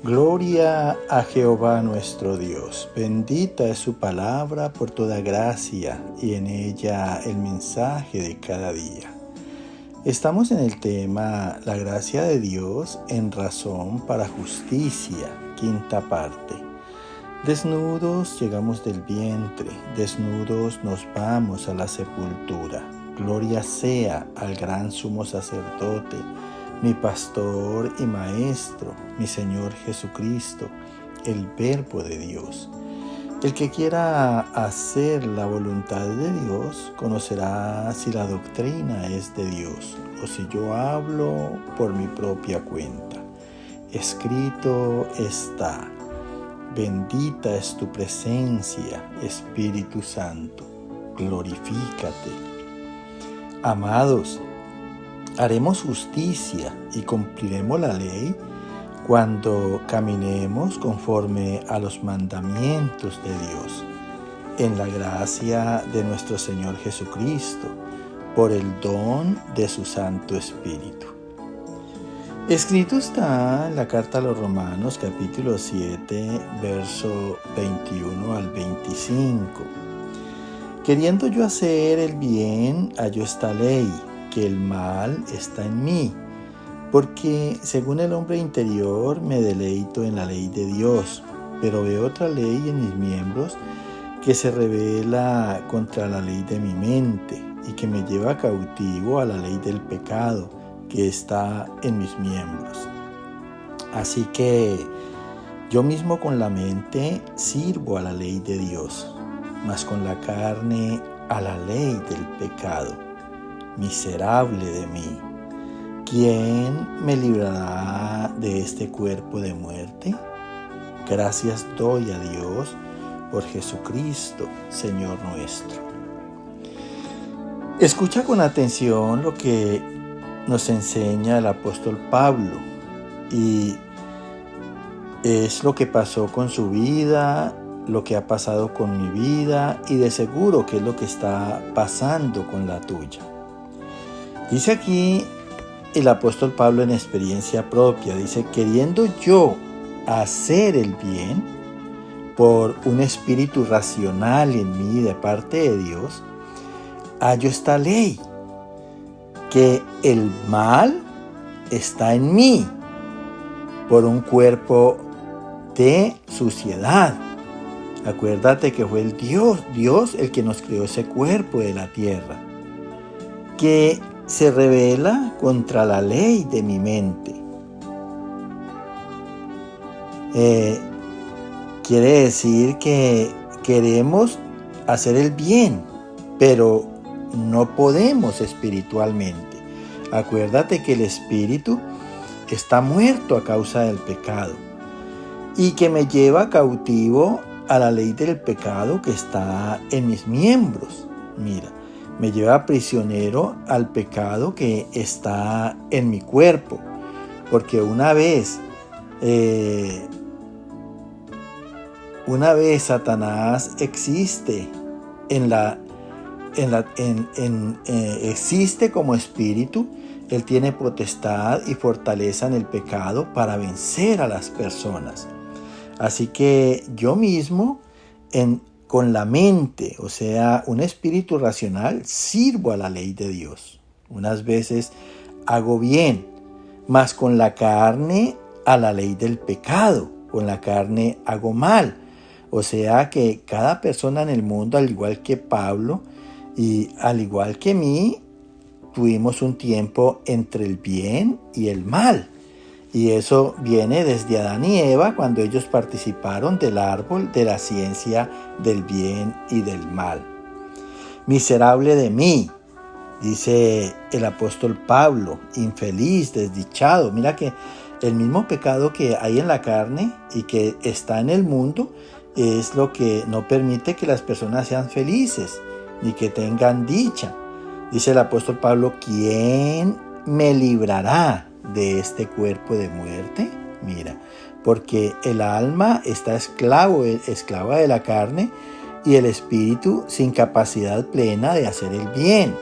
Gloria a Jehová nuestro Dios. Bendita es su palabra por toda gracia y en ella el mensaje de cada día. Estamos en el tema La gracia de Dios en razón para justicia, quinta parte. Desnudos llegamos del vientre, desnudos nos vamos a la sepultura. Gloria sea al gran sumo sacerdote, mi pastor y maestro, mi Señor Jesucristo, el Verbo de Dios. El que quiera hacer la voluntad de Dios conocerá si la doctrina es de Dios o si yo hablo por mi propia cuenta. Escrito está: bendita es tu presencia, Espíritu Santo, glorifícate. Amados, haremos justicia y cumpliremos la ley cuando caminemos conforme a los mandamientos de Dios, en la gracia de nuestro Señor Jesucristo, por el don de su Santo Espíritu. Escrito está en la carta a los Romanos, capítulo 7, verso 21 al 25. Queriendo yo hacer el bien, hallo esta ley, que el mal está en mí, porque según el hombre interior me deleito en la ley de Dios, pero veo otra ley en mis miembros que se revela contra la ley de mi mente y que me lleva cautivo a la ley del pecado que está en mis miembros. Así que yo mismo con la mente sirvo a la ley de Dios, mas con la carne a la ley del pecado. Miserable de mí, ¿quién me librará de este cuerpo de muerte? Gracias doy a Dios por Jesucristo, Señor nuestro. Escucha con atención lo que nos enseña el apóstol Pablo, y es lo que pasó con su vida, lo que ha pasado con mi vida, y de seguro que es lo que está pasando con la tuya. Dice aquí el apóstol Pablo en experiencia propia, dice: queriendo yo hacer el bien por un espíritu racional en mí de parte de Dios, hallo esta ley, que el mal está en mí por un cuerpo de suciedad. Acuérdate que fue el Dios el que nos creó ese cuerpo de la tierra, que se revela contra la ley de mi mente. Quiere decir que queremos hacer el bien, pero no podemos espiritualmente. Acuérdate que el espíritu está muerto a causa del pecado y que me lleva cautivo a la ley del pecado que está en mis miembros. Mira, me lleva prisionero al pecado que está en mi cuerpo, porque una vez Satanás existe existe como espíritu. Él tiene potestad y fortaleza en el pecado para vencer a las personas. Así que yo mismo con la mente, o sea, un espíritu racional, sirvo a la ley de Dios. Unas veces hago bien, mas con la carne a la ley del pecado. Con la carne hago mal. O sea que cada persona en el mundo, al igual que Pablo y al igual que mí, tuvimos un tiempo entre el bien y el mal. Y eso viene desde Adán y Eva, cuando ellos participaron del árbol de la ciencia del bien y del mal. Miserable de mí, dice el apóstol Pablo, infeliz, desdichado. Mira que el mismo pecado que hay en la carne y que está en el mundo es lo que no permite que las personas sean felices ni que tengan dicha. Dice el apóstol Pablo: ¿quién me librará de este cuerpo de muerte? Mira, porque el alma está esclava de la carne, y el espíritu sin capacidad plena de hacer el bien.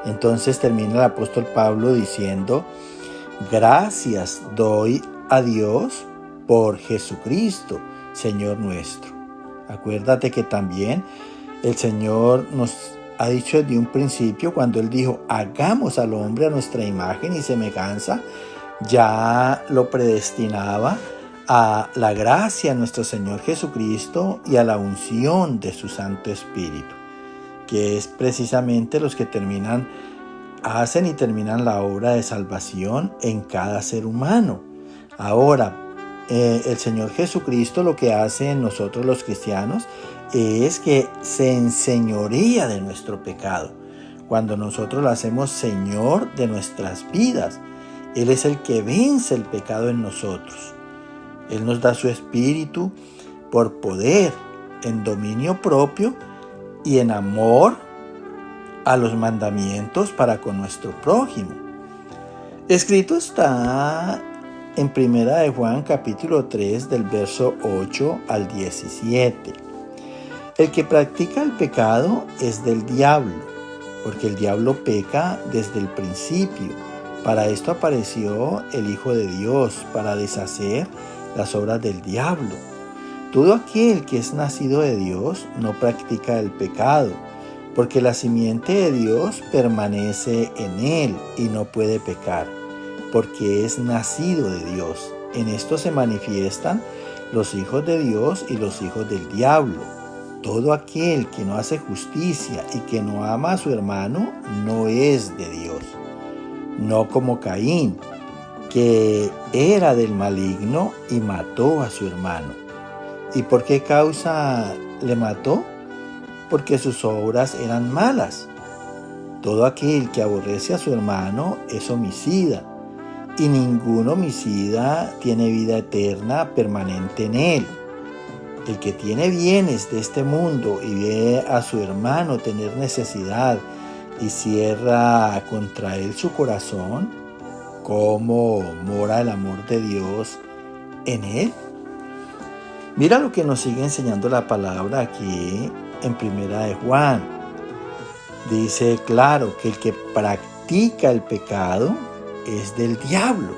Entonces termina el apóstol Pablo diciendo: gracias doy a Dios por Jesucristo, Señor nuestro. Acuérdate que también el Señor nos ha dicho desde un principio, cuando Él dijo, hagamos al hombre a nuestra imagen y semejanza, ya lo predestinaba a la gracia de nuestro Señor Jesucristo y a la unción de su Santo Espíritu, que es precisamente los que hacen y terminan la obra de salvación en cada ser humano. Ahora, el Señor Jesucristo lo que hace en nosotros los cristianos es que se enseñorea de nuestro pecado. Cuando nosotros lo hacemos Señor de nuestras vidas, Él es el que vence el pecado en nosotros. Él nos da su Espíritu por poder, en dominio propio y en amor a los mandamientos para con nuestro prójimo. Escrito está en 1 de Juan capítulo 3 del verso 8 al 17. El que practica el pecado es del diablo, porque el diablo peca desde el principio. Para esto apareció el Hijo de Dios, para deshacer las obras del diablo. Todo aquel que es nacido de Dios no practica el pecado, porque la simiente de Dios permanece en él y no puede pecar, porque es nacido de Dios. En esto se manifiestan los hijos de Dios y los hijos del diablo. Todo aquel que no hace justicia y que no ama a su hermano no es de Dios. No como Caín, que era del maligno y mató a su hermano. ¿Y por qué causa le mató? Porque sus obras eran malas. Todo aquel que aborrece a su hermano es homicida, y ningún homicida tiene vida eterna permanente en él. El que tiene bienes de este mundo y ve a su hermano tener necesidad y cierra contra él su corazón, ¿cómo mora el amor de Dios en él? Mira lo que nos sigue enseñando la palabra aquí en 1 de Juan. Dice claro que el que practica el pecado es del diablo.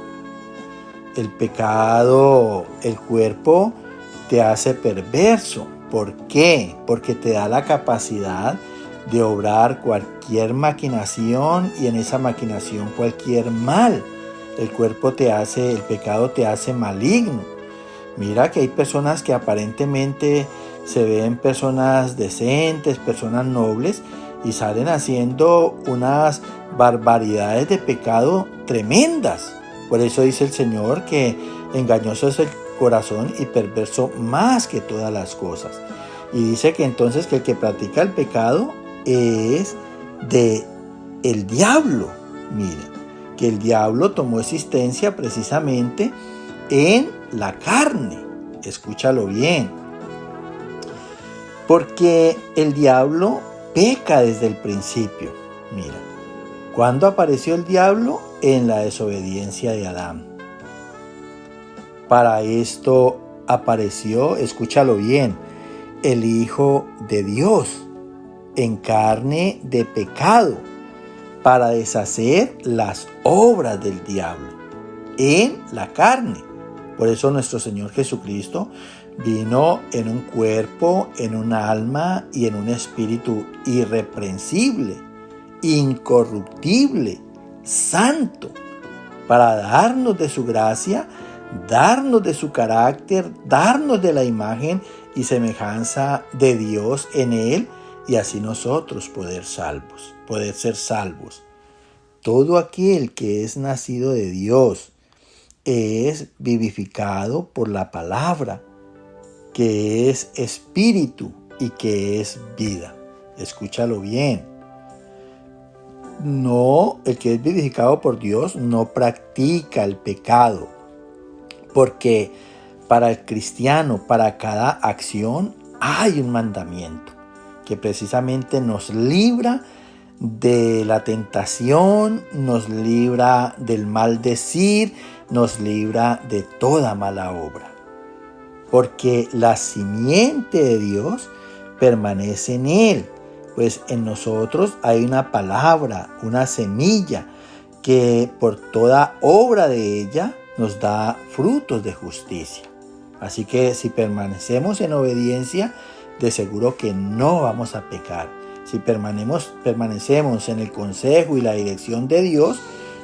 El pecado, el cuerpo te hace perverso. ¿Por qué? Porque te da la capacidad de obrar cualquier maquinación y en esa maquinación cualquier mal. El pecado te hace maligno. Mira que hay personas que aparentemente se ven personas decentes, personas nobles, y salen haciendo unas barbaridades de pecado tremendas. Por eso dice el Señor que engañoso es el corazón y perverso más que todas las cosas. Y dice que entonces que el que practica el pecado es de el diablo. Mira, que el diablo tomó existencia precisamente en la carne. Escúchalo bien. Porque el diablo peca desde el principio. Mira, ¿cuándo apareció el diablo? En la desobediencia de Adán. Para esto apareció, escúchalo bien, el Hijo de Dios en carne de pecado para deshacer las obras del diablo en la carne. Por eso nuestro Señor Jesucristo vino en un cuerpo, en un alma y en un espíritu irreprensible, incorruptible, santo, para darnos de su gracia, darnos de su carácter, darnos de la imagen y semejanza de Dios en Él, y así nosotros poder ser salvos. Todo aquel que es nacido de Dios es vivificado por la palabra, que es espíritu y que es vida. Escúchalo bien. No, el que es vivificado por Dios no practica el pecado, porque para el cristiano, para cada acción, hay un mandamiento que precisamente nos libra de la tentación, nos libra del maldecir, nos libra de toda mala obra. Porque la simiente de Dios permanece en Él, pues en nosotros hay una palabra, una semilla, que por toda obra de ella nos da frutos de justicia. Así que si permanecemos en obediencia, de seguro que no vamos a pecar. Si permanecemos en el consejo y la dirección de Dios,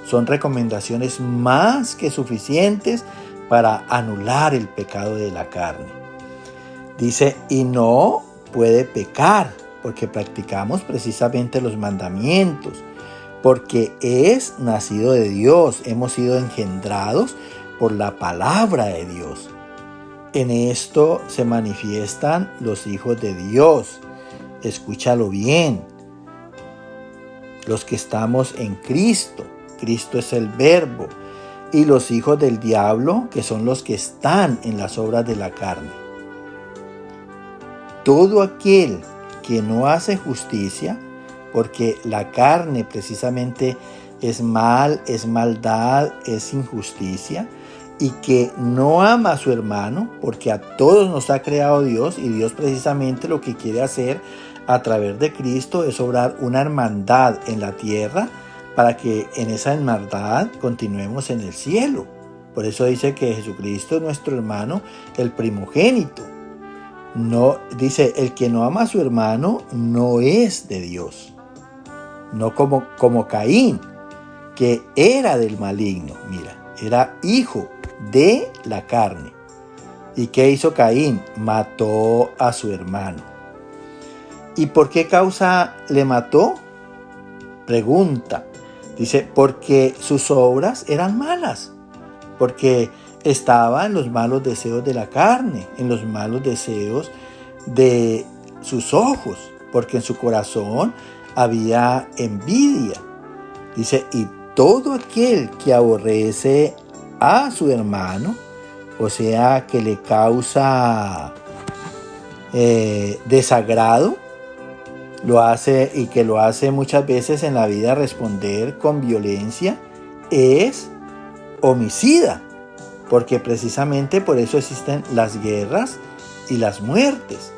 son recomendaciones más que suficientes para anular el pecado de la carne. Dice, y no puede pecar, porque practicamos precisamente los mandamientos, porque es nacido de Dios, hemos sido engendrados por la palabra de Dios. En esto se manifiestan los hijos de Dios. Escúchalo bien. Los que estamos en Cristo. Cristo es el Verbo. Y los hijos del diablo, que son los que están en las obras de la carne. Todo aquel que no hace justicia, porque la carne precisamente es mal, es maldad, es injusticia, y que no ama a su hermano, porque a todos nos ha creado Dios, y Dios precisamente lo que quiere hacer a través de Cristo es obrar una hermandad en la tierra, para que en esa hermandad continuemos en el cielo. Por eso dice que Jesucristo es nuestro hermano, el primogénito. No, dice, el que no ama a su hermano no es de Dios. No como Caín, que era del maligno. Mira, era hijo de la carne. ¿Y qué hizo Caín? Mató a su hermano. ¿Y por qué causa le mató? Pregunta. Dice, porque sus obras eran malas. Porque estaba en los malos deseos de la carne, en los malos deseos de sus ojos, porque en su corazón había envidia. Dice, y todo aquel que aborrece a su hermano, o sea, que le causa desagrado, lo hace, y que lo hace muchas veces en la vida responder con violencia, es homicida, porque precisamente por eso existen las guerras y las muertes.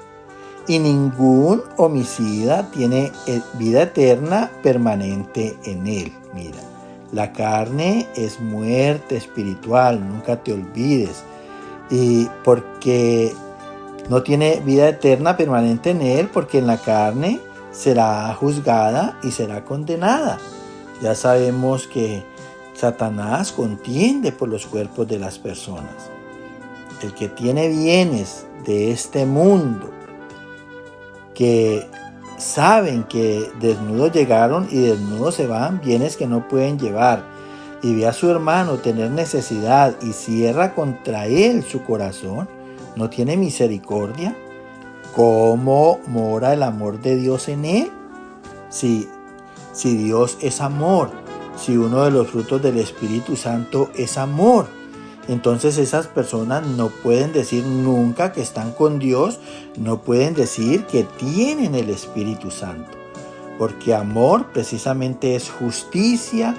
Y ningún homicida tiene vida eterna permanente en él. Mira, la carne es muerte espiritual, nunca te olvides. Y porque no tiene vida eterna permanente en él, porque en la carne será juzgada y será condenada. Ya sabemos que Satanás contiende por los cuerpos de las personas. El que tiene bienes de este mundo, que saben que desnudos llegaron y desnudos se van, bienes que no pueden llevar, y ve a su hermano tener necesidad y cierra contra él su corazón, no tiene misericordia. ¿Cómo mora el amor de Dios en él? Si Dios es amor, si uno de los frutos del Espíritu Santo es amor, entonces esas personas no pueden decir nunca que están con Dios, no pueden decir que tienen el Espíritu Santo, porque amor precisamente es justicia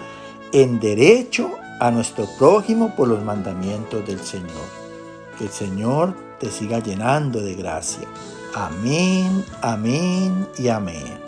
en derecho a nuestro prójimo por los mandamientos del Señor. Que el Señor te siga llenando de gracia. Amén, amén y amén.